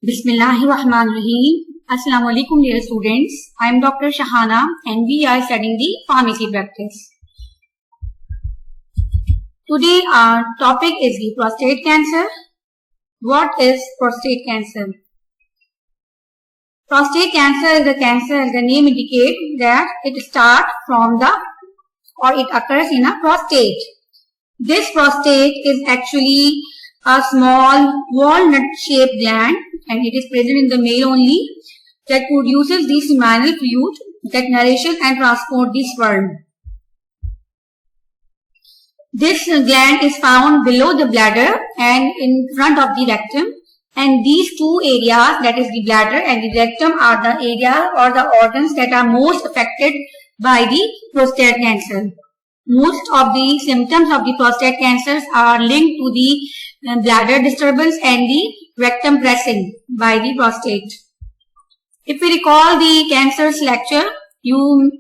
Bismillahirrahmanirrahim. Assalamu alaikum dear students. I am Dr. Shahana and we are studying the pharmacy practice. Today our topic is the prostate cancer. What is prostate cancer? Prostate cancer is the cancer, as the name indicates, that it starts from it occurs in a prostate. This prostate is actually a small walnut-shaped gland, and it is present in the male only, that produces the seminal fluid that nourishes and transports the sperm. This gland is found below the bladder and in front of the rectum, and these two areas, that is the bladder and the rectum, are the areas or the organs that are most affected by the prostate cancer. Most of the symptoms of the prostate cancers are linked to the bladder disturbance and the rectum pressing by the prostate. If we recall the cancers lecture, you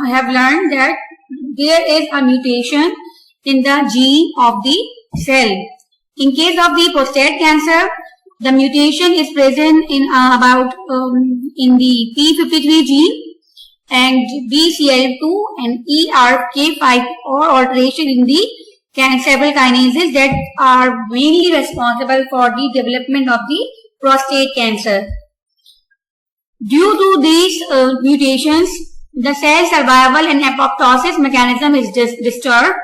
have learned that there is a mutation in the gene of the cell. In case of the prostate cancer, the mutation is present in in the P53 gene and BCL2 and ERK5, or alteration in the several kinases that are mainly responsible for the development of the prostate cancer. Due to these mutations, the cell survival and apoptosis mechanism is disturbed.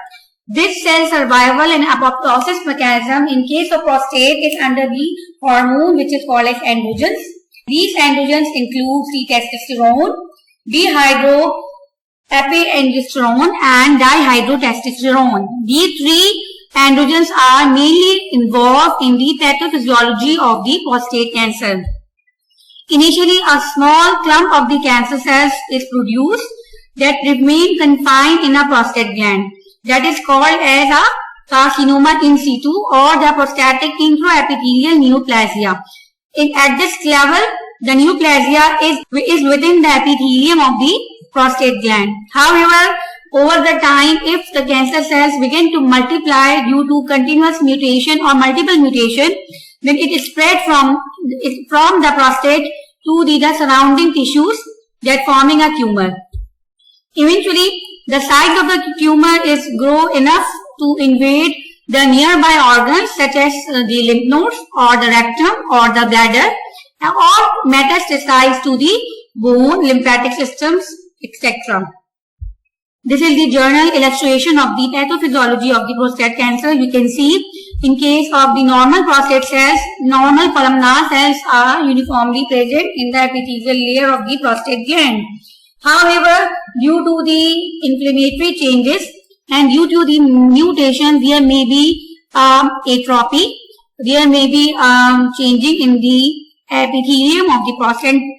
This cell survival and apoptosis mechanism in case of prostate is under the hormone which is called as androgens. These androgens include testosterone, dihydroepiandrosterone and dihydrotestosterone. These three androgens are mainly involved in the pathophysiology of the prostate cancer. Initially, a small clump of the cancer cells is produced that remain confined in a prostate gland. That is called as a carcinoma in situ or the prostatic intraepithelial neoplasia. At this level, the neoplasia is within the epithelium of the prostate gland. However, over the time, if the cancer cells begin to multiply due to continuous mutation or multiple mutation, then it is spread from the prostate to the surrounding tissues, that forming a tumor. Eventually, the size of the tumor is grow enough to invade the nearby organs such as the lymph nodes or the rectum or the bladder, or metastasize to the bone, lymphatic systems, etc. This is the journal illustration of the pathophysiology of the prostate cancer. You can see in case of the normal prostate cells, normal columnar cells are uniformly present in the epithelial layer of the prostate gland. However, due to the inflammatory changes and due to the mutation, there may be atrophy, there may be changing in the epithelium of the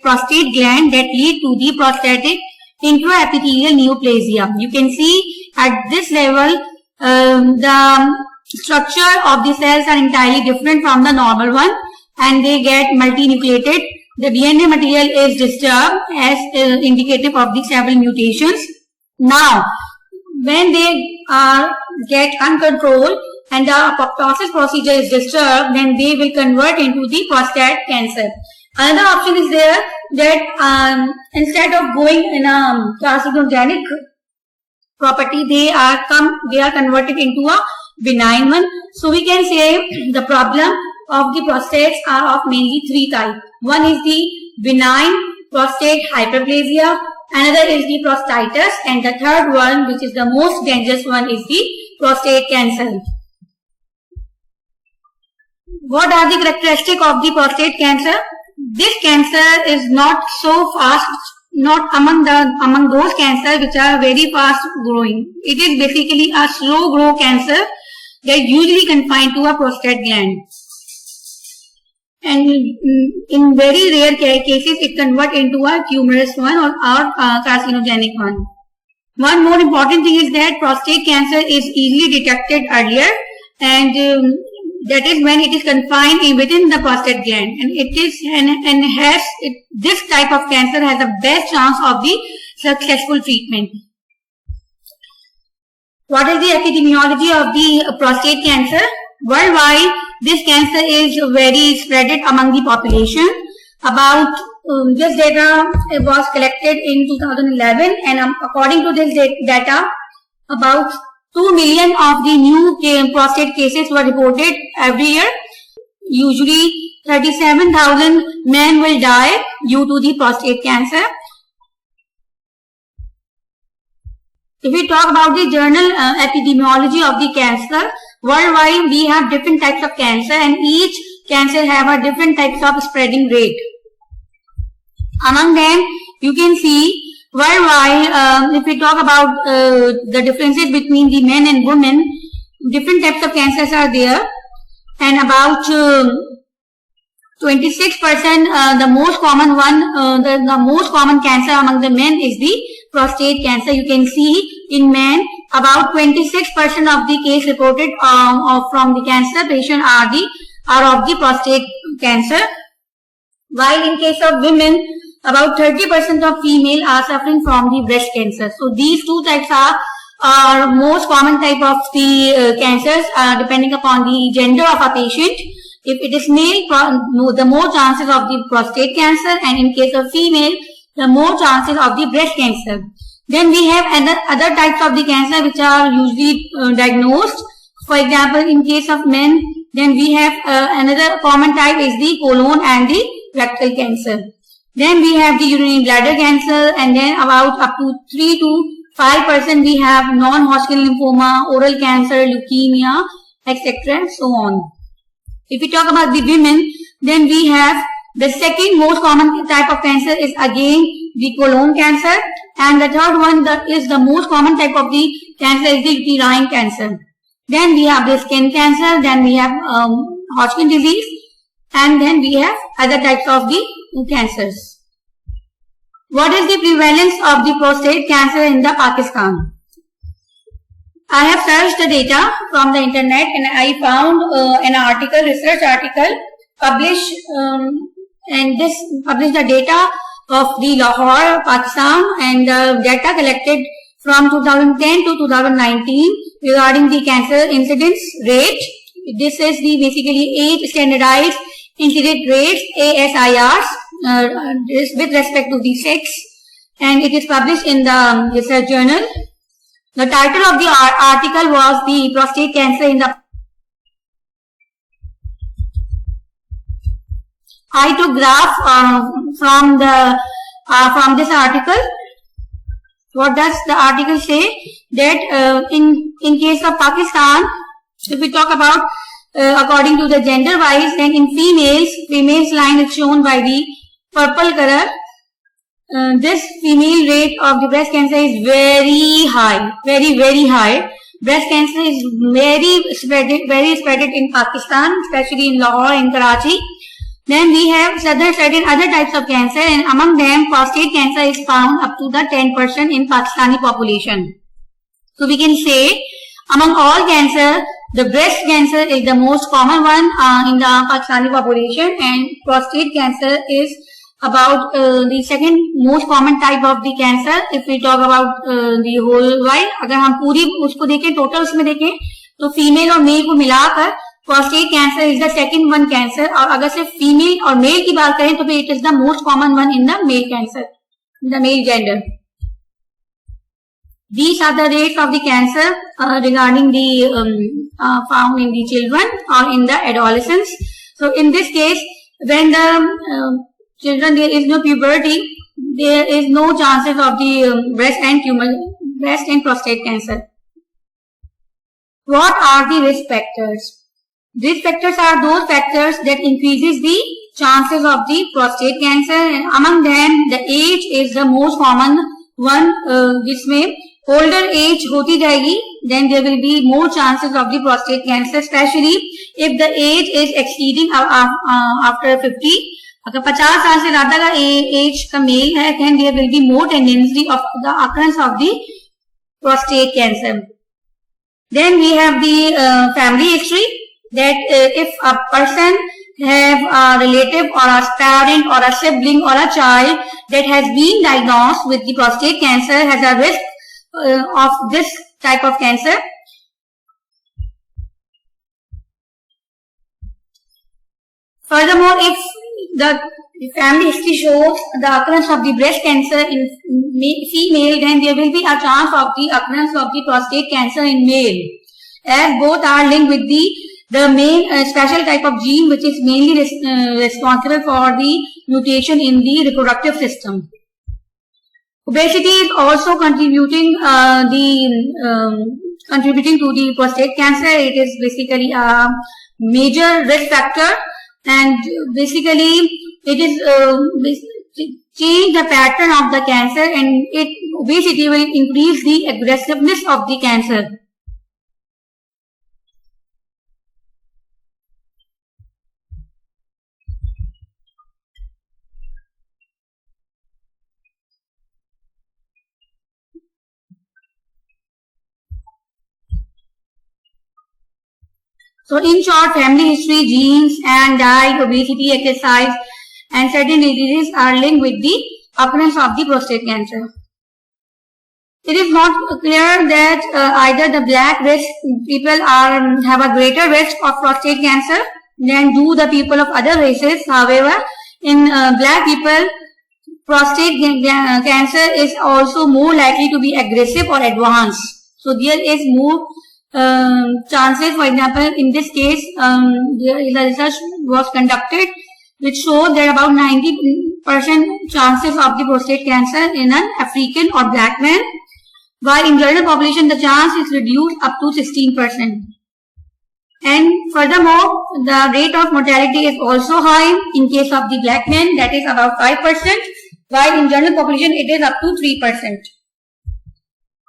prostate gland that lead to the prostatic intraepithelial neoplasia. You can see at this level the structure of the cells are entirely different from the normal one and they get multinucleated. The DNA material is disturbed as indicative of the several mutations. Now, when they get uncontrolled and the apoptosis procedure is disturbed, then they will convert into the prostate cancer. Another option is there that instead of going in a carcinogenic property, they are converted into a benign one. So we can say the problem of the prostates are of mainly three types. One is the benign prostate hyperplasia, another is the prostatitis, and the third one, which is the most dangerous one, is the prostate cancer. What are the characteristics of the prostate cancer? This cancer is not so fast, not among those cancers which are very fast growing. It is basically a slow grow cancer that usually confined to a prostate gland. And in very rare cases, it converts into a tumorous one or carcinogenic one. One more important thing is that prostate cancer is easily detected earlier, and that is when it is confined within the prostate gland, and this type of cancer has the best chance of the successful treatment. What is the epidemiology of the prostate cancer? Worldwide, this cancer is very spread among the population. About this data was collected in 2011, and according to this data, about 2 million of the new prostate cases were reported every year. Usually 37,000 men will die due to the prostate cancer. If we talk about the journal epidemiology of the cancer, worldwide we have different types of cancer, and each cancer have a different types of spreading rate. Among them, you can see worldwide, if we talk about the differences between the men and women, different types of cancers are there, and about 26%, the most common one, the most common cancer among the men is the prostate cancer. You can see in men, about 26% of the case reported from the cancer patient are of the prostate cancer, while in case of women, about 30% of female are suffering from the breast cancer. So these two types are most common type of the cancers, depending upon the gender of a patient. If it is male, the more chances of the prostate cancer, and in case of female, the more chances of the breast cancer. Then we have other types of the cancer which are usually diagnosed. For example, in case of men, then we have another common type is the colon and the rectal cancer. Then we have the urinary bladder cancer, and then about up to 3 to 5% we have non-Hodgkin lymphoma, oral cancer, leukemia, etc. and so on. If we talk about the women, then we have the second most common type of cancer is again the colon cancer, and the third one that is the most common type of the cancer is the uterine cancer. Then we have the skin cancer, then we have Hodgkin disease, and then we have other types of the cancers. What is the prevalence of the prostate cancer in the Pakistan? I have searched the data from the internet, and I found an article, research article published, and this published the data of the Lahore, Pakistan, and the data collected from 2010 to 2019 regarding the cancer incidence rate. This is the basically age standardized incidence rates, ASIRs, with respect to the sex, and it is published in the research journal. The title of the article was the prostate cancer in the. I took graph from this article. What does the article say? That in case of Pakistan, if we talk about according to the gender wise, then in females line is shown by the purple color. This female rate of the breast cancer is very high, very high. Breast cancer is very spread in Pakistan, especially in Lahore and Karachi. Then we have certain other types of cancer, and among them prostate cancer is found up to the 10% in Pakistani population. So we can say among all cancer, the breast cancer is the most common one in the Pakistani population, and prostate cancer is about the second most common type of the cancer. If we talk about the whole wide, अगर हम पूरी उसको देखें, total उसमें देखें, तो female और male को मिलाकर prostate cancer is the second one cancer, और अगर सिर्फ female और male की बात करें तो it is the most common one in the male cancer, in the male gender. These are the rates of the cancer regarding the found in the children or in the adolescents. So in this case, when the children there is no puberty, there is no chances of the breast and prostate cancer. What are the risk factors? Risk factors are those factors that increases the chances of the prostate cancer, and among them the age is the most common one. जिसमें older age होती जाएगी, then there will be more chances of the prostate cancer, especially if the age is exceeding after 50. अगर 50 साल से ज़्यादा का as का mail है, then there will be more tendency of the occurrence of the prostate cancer. Then we have the family history, that if a person have a relative or a parent or a sibling or a child that has been diagnosed with the prostate cancer, has a risk of this type of cancer. Furthermore, if the family history shows the occurrence of the breast cancer in female, then there will be a chance of the occurrence of the prostate cancer in male, as both are linked with the main special type of gene which is mainly responsible for the mutation in the reproductive system. Obesity is also contributing contributing to the prostate cancer. It is basically a major risk factor, and basically it is change the pattern of the cancer, and obesity will increase the aggressiveness of the cancer. So in short, family history, genes and diet, obesity, exercise and certain diseases are linked with the occurrence of the prostate cancer. It is not clear that either the black race people have a greater risk of prostate cancer than do the people of other races. However, in black people, prostate cancer is also more likely to be aggressive or advanced. So there is more chances. For example, in this case, the research was conducted which showed that about 90% chances of the prostate cancer in an African or black man, while in general population the chance is reduced up to 16%. And furthermore, the rate of mortality is also high in case of the black men, that is about 5%, while in general population it is up to 3%.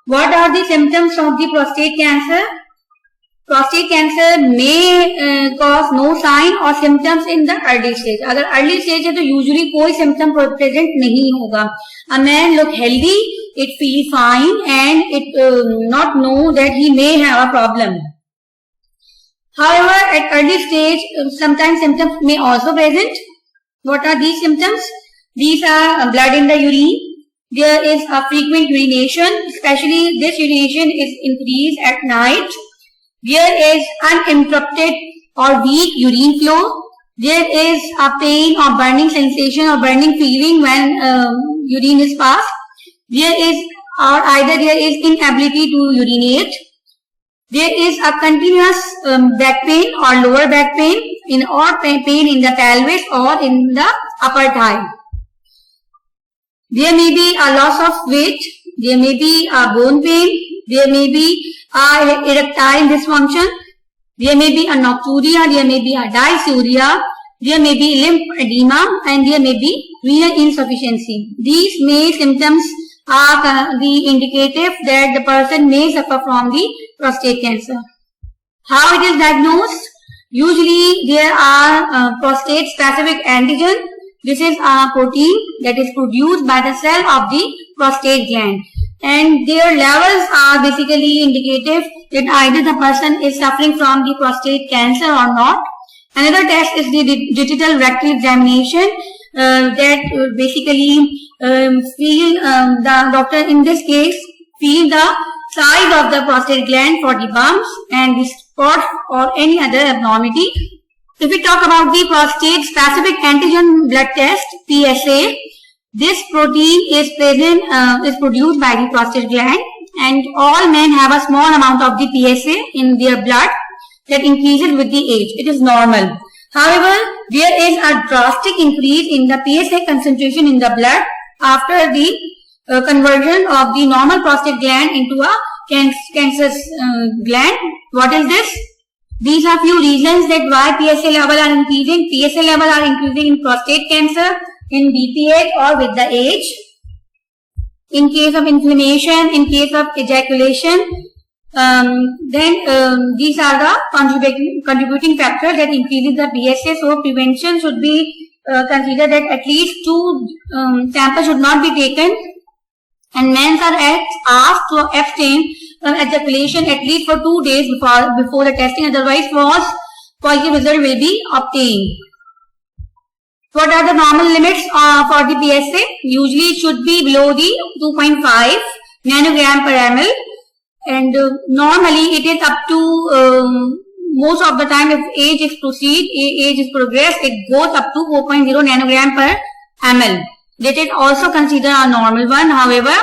What are the symptoms of the prostate cancer? Prostate cancer may cause no sign or symptoms in the early stage. अगर early stage है तो usually कोई symptom present नहीं होगा. A man look healthy, it feel fine, and it not know that he may have a problem. However, at early stage, sometimes symptoms may also present. What are these symptoms? These are blood in the urine. There is a frequent urination, especially this urination is increased at night. There is uninterrupted or weak urine flow. There is a pain or burning sensation or burning feeling when urine is passed. There is inability to urinate. There is a continuous back pain or lower back pain or pain in the pelvis or in the upper thigh. There may be a loss of weight. There may be a bone pain. There may be erectile dysfunction. There may be a nocturia. There may be a dysuria. There may be lymphedema, and there may be renal insufficiency. These symptoms are the indicative that the person may suffer from the prostate cancer. How it is diagnosed? Usually there are prostate specific antigen. This is a protein that is produced by the cell of the prostate gland, and their levels are basically indicative that either the person is suffering from the prostate cancer or not. Another test is the digital rectal examination that basically the doctor in this case feel the size of the prostate gland for the bumps and the spots or any other abnormality. If we talk about the prostate specific antigen blood test, PSA, this protein is produced by the prostate gland, and all men have a small amount of the PSA in their blood that increases with the age. It is normal. However, there is a drastic increase in the PSA concentration in the blood after the conversion of the normal prostate gland into a cancerous gland. What is this? These are few reasons that why PSA level are increasing. PSA level are increasing in prostate cancer, in BPH or with the age, in case of inflammation, in case of ejaculation. Then these are the contributing factors that increases the PSA. So prevention should be considered that at least 2 samples should not be taken, and men are asked to abstain from ejaculation at least for 2 days before the testing, otherwise false positive result will be obtained. What are the normal limits for the PSA? Usually it should be below the 2.5 nanogram per ml, and normally it is up to most of the time, if age is progressed, it goes up to 4.0 nanogram per ml. Let it also consider a normal one. However,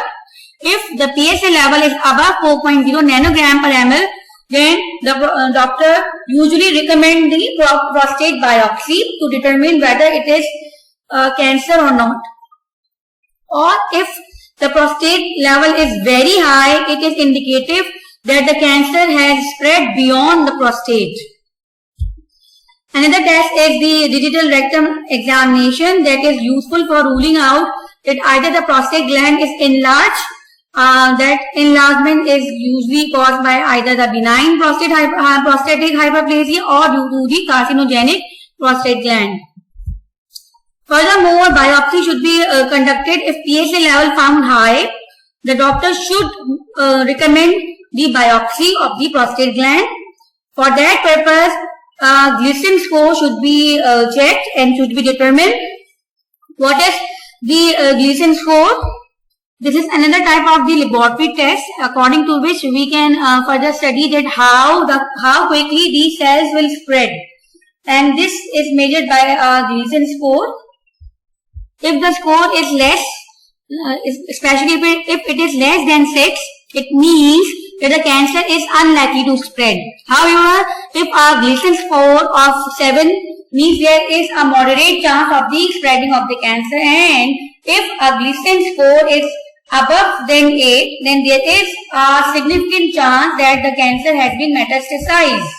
if the PSA level is above 4.0 nanogram per ml, then the doctor usually recommend the prostate biopsy to determine whether it is cancer or not. Or if the prostate level is very high, it is indicative that the cancer has spread beyond the prostate. Another test is the digital rectum examination that is useful for ruling out that either the prostate gland is enlarged. That enlargement is usually caused by either the benign prostatic hyperplasia or due to the carcinogenic prostate gland. Furthermore, biopsy should be conducted if PSA level found high. The doctor should recommend the biopsy of the prostate gland. For that purpose, glycemic score should be checked and should be determined. What is the glycemic score? This is another type of the laboratory test according to which we can further study that how quickly these cells will spread, and this is measured by a glycemic score. If the score is less, especially if it is less than 6, it means that the cancer is unlikely to spread. However, if a glycemic score of 7 means there is a moderate chance of the spreading of the cancer, and if a glycemic score is above than 8, then there is a significant chance that the cancer has been metastasized.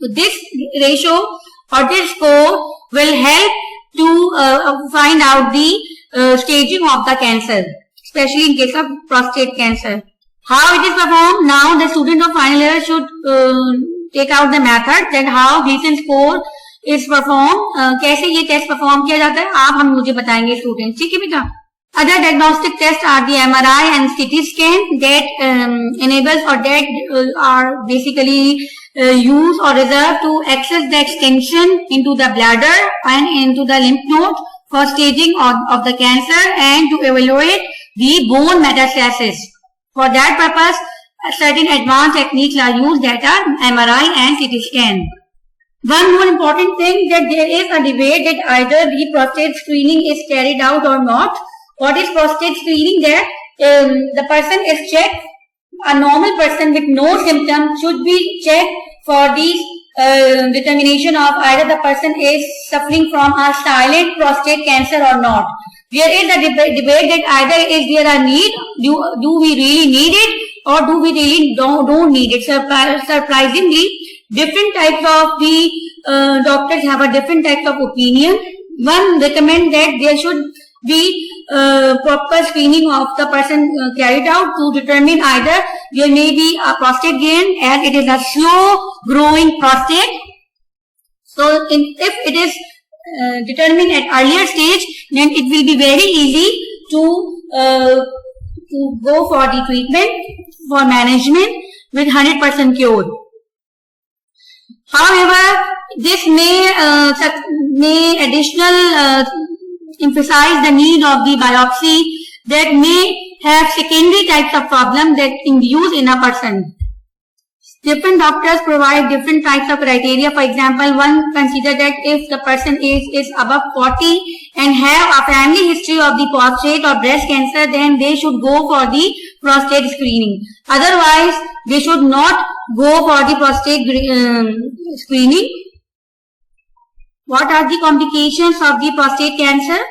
So this ratio or this score will help to find out the staging of the cancer, especially in case of prostate cancer. How it is performed? Now the student of final year should take out the method that how glycemic score is performed. कैसे ये test perform किया जाता है आप हम मुझे बताएंगे students, ठीक है बेटा? Other diagnostic tests are the MRI and CT scan that enables or that are basically used or reserved to access the extension into the bladder and into the lymph node for staging of the cancer and to evaluate the bone metastasis. For that purpose, certain advanced techniques are used, that are MRI and CT scan. One more important thing, that there is a debate that either the prostate screening is carried out or not. What is prostate screening? That the person is checked, a normal person with no symptoms should be checked for the determination of either the person is suffering from a silent prostate cancer or not. There is a debate that either is there a need, do we really need it, or do we really don't need it. Surprisingly, different types of the doctors have a different type of opinion. One recommend that there should be proper screening of the person carried out to determine either there may be a prostate gland, as it is a slow growing prostate. So if it is determined at earlier stage, then it will be very easy to go for the treatment, for management with 100% cure. However, this may additional emphasize the need of the biopsy that may have secondary types of problems that induce in a person. Different doctors provide different types of criteria. For example, one consider that if the person is above 40 and have a family history of the prostate or breast cancer, then they should go for the prostate screening. Otherwise, they should not go for the prostate screening. What are the complications of the prostate cancer?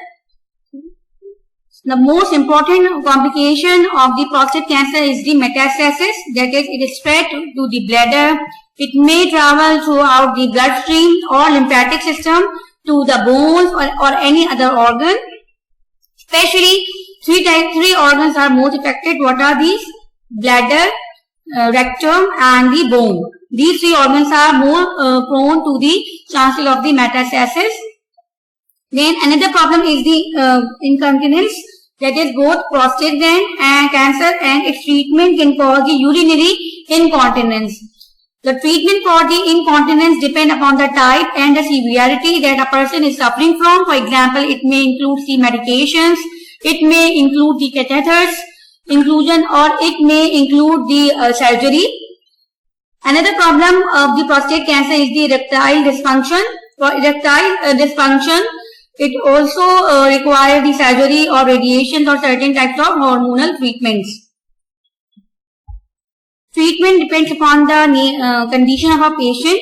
The most important complication of the prostate cancer is the metastasis, that is, it is spread to the bladder. It may travel throughout the bloodstream or lymphatic system to the bones or any other organ. Especially three organs are most affected. What are these? Bladder, rectum and the bone. These three organs are more prone to the chances of the metastasis. Then another problem is the incontinence, that is both prostate gland and cancer, and its treatment can cause the urinary incontinence. The treatment for the incontinence depend upon the type and the severity that a person is suffering from. For example, it may include the medications, it may include the catheters inclusion, or it may include the surgery. Another problem of the prostate cancer is the erectile dysfunction. For erectile dysfunction, it also requires the surgery or radiation or certain types of hormonal treatments. Treatment depends upon the condition of a patient,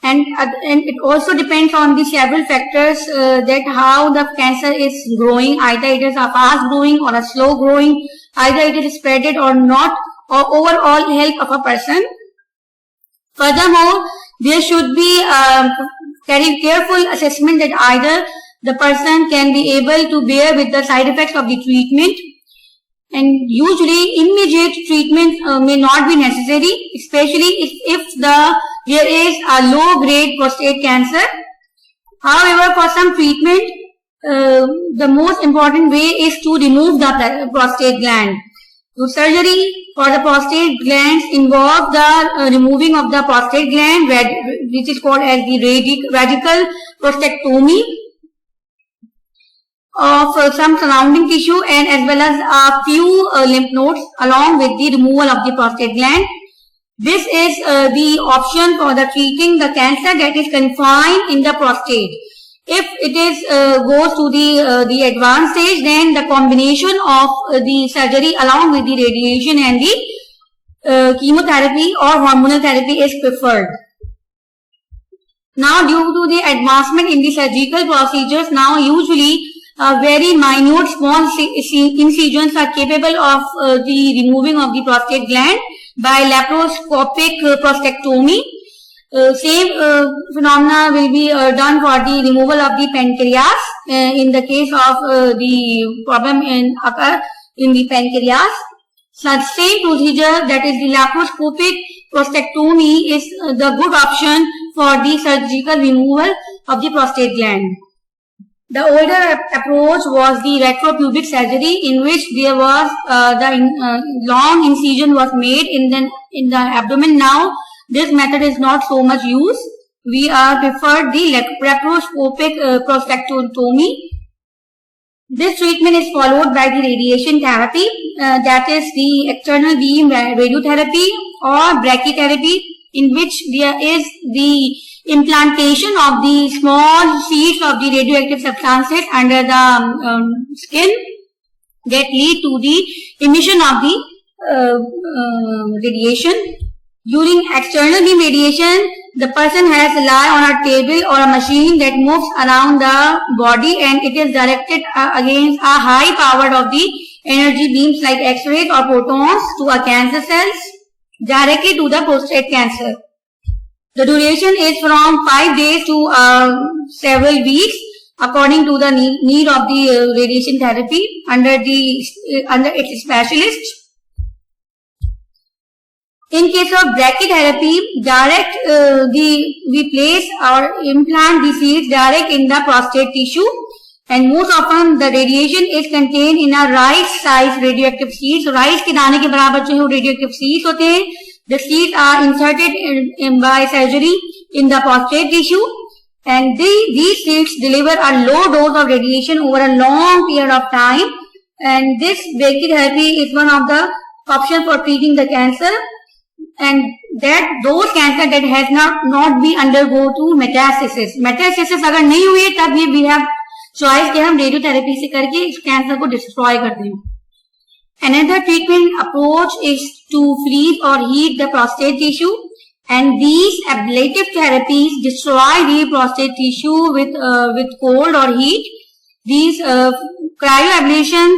and it also depends on the several factors that how the cancer is growing. Either it is a fast growing or a slow growing, either it is spreaded or not, or overall health of a person. Furthermore, there should be very careful assessment that either the person can be able to bear with the side effects of the treatment, and usually immediate treatment may not be necessary, especially if there is a low grade prostate cancer. However, for some treatment, the most important way is to remove the prostate gland. So surgery for the prostate glands involve the removing of the prostate gland, which is called as the radical prostatectomy of some surrounding tissue, and as well as a few lymph nodes, along with the removal of the prostate gland. This is the option for the treating the cancer that is confined in the prostate. If it is goes to the advanced stage, then the combination of the surgery along with the radiation and the chemotherapy or hormonal therapy is preferred. Now, due to the advancement in the surgical procedures, now usually very minute small incisions are capable of the removing of the prostate gland by laparoscopic prostatectomy. Same phenomena will be done for the removal of the pancreas in the case of the problem occur in the pancreas. So same procedure, that is the laparoscopic prostatectomy, is the good option for the surgical removal of the prostate gland. The older approach was the retropubic surgery, in which there was long incision was made in the abdomen. Now this method is not so much used. We prefer the laparoscopic prostatectomy. This treatment is followed by the radiation therapy, that is the external beam radiotherapy or brachytherapy, in which there is the implantation of the small seeds of the radioactive substances under the skin that lead to the emission of the radiation. During external beam radiation, the person has to lie on a table or a machine that moves around the body, and it is directed against a high power of the energy beams like X-rays or photons to a cancer cells directly to the prostate cancer. The duration is from 5 days to several weeks, according to the need of the radiation therapy under its specialist. In case of brachytherapy, we place or implant the seeds direct in the prostate tissue, and most often the radiation is contained in a rice-sized radioactive seeds. So rice के दाने के बराबर जो radioactive seeds होते हैं. The seeds are inserted by surgery in the prostate tissue, and these seeds deliver a low dose of radiation over a long period of time. And this brachytherapy is one of the options for treating the cancer, and that those cancer that has not be undergo to metastasis. Metastasis अगर नहीं हुई तब we have choice कि हम radiotherapy से करके इस cancer को destroy कर दें. Another treatment approach is to freeze or heat the prostate tissue, and these ablative therapies destroy the prostate tissue with cold or heat. These cryoablation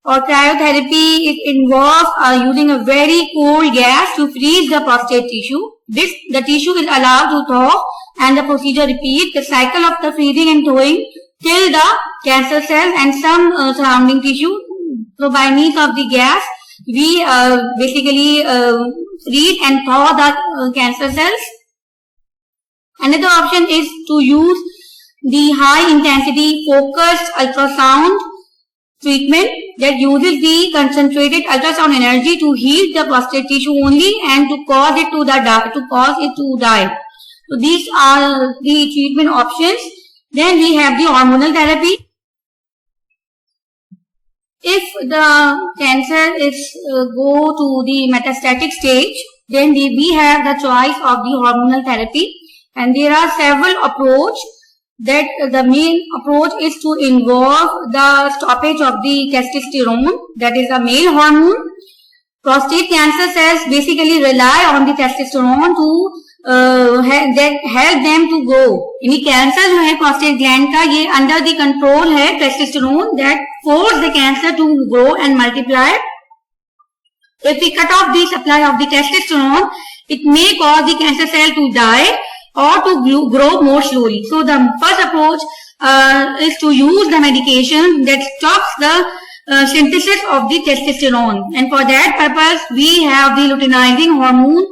or cryotherapy involves using a very cold gas to freeze the prostate tissue. The tissue is allowed to thaw, and the procedure repeats the cycle of the freezing and thawing till the cancer cells and some surrounding tissue. So by means of the gas, we basically freeze and thaw the cancer cells. Another option is to use the high intensity focused ultrasound treatment that uses the concentrated ultrasound energy to heat the prostate tissue only and to cause it to die. So these are the treatment options. Then we have the hormonal therapy. If the cancer is go to the metastatic stage, then we have the choice of the hormonal therapy, and there are several approaches. That the main approach is to involve the stoppage of the testosterone, that is the male hormone. Prostate cancer cells basically rely on the testosterone to help them to grow. यानी cancer जो है prostate gland का, ये under the control है testosterone that force the cancer to grow and multiply. If we cut off the supply of the testosterone, it may cause the cancer cell to die or to grow more slowly. So the first approach is to use the medication that stops the synthesis of the testosterone, and for that purpose we have the luteinizing hormone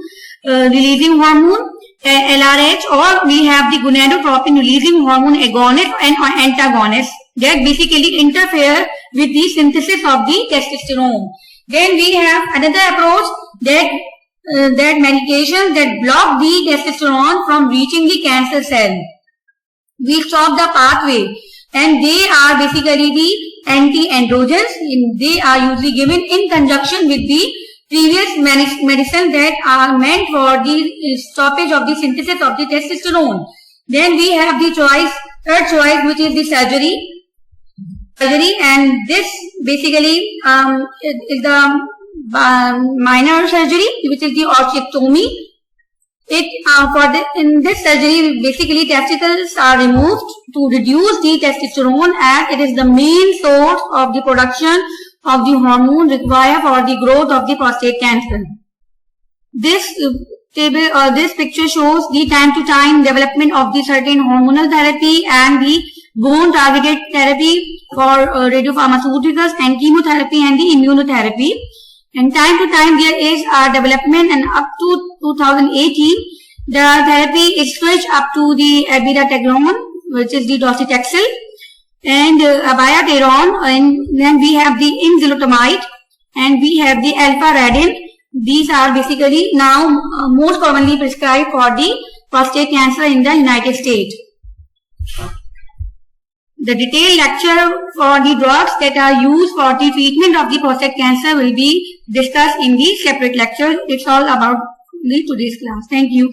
releasing hormone LRH, or we have the gonadotropin releasing hormone agonist and antagonist that basically interfere with the synthesis of the testosterone. Then we have another approach that medications that block the testosterone from reaching the cancer cell. We stop the pathway, and they are basically the anti-androgens. They are usually given in conjunction with the previous medicine that are meant for the stoppage of the synthesis of the testosterone. Then we have the third choice, which is the surgery, and this basically is the minor surgery, which is the osteotomy. In this surgery, basically testicles are removed to reduce the testosterone, as it is the main source of the production of the hormone required for the growth of the prostate cancer. This picture shows the time to time development of the certain hormonal therapy and the bone targeted therapy for radiopharmaceuticals and chemotherapy and the immunotherapy. And time to time there is a development, and up to 2018 the therapy is switched up to the abiraterone, which is the docetaxel, and abiraterone, and then we have the enzalutamide, and we have the alpha-radin. These are basically now most commonly prescribed for the prostate cancer in the United States. The detailed lecture for the drugs that are used for the treatment of the prostate cancer will be discussed in the separate lecture. It's all about today's class. Thank you.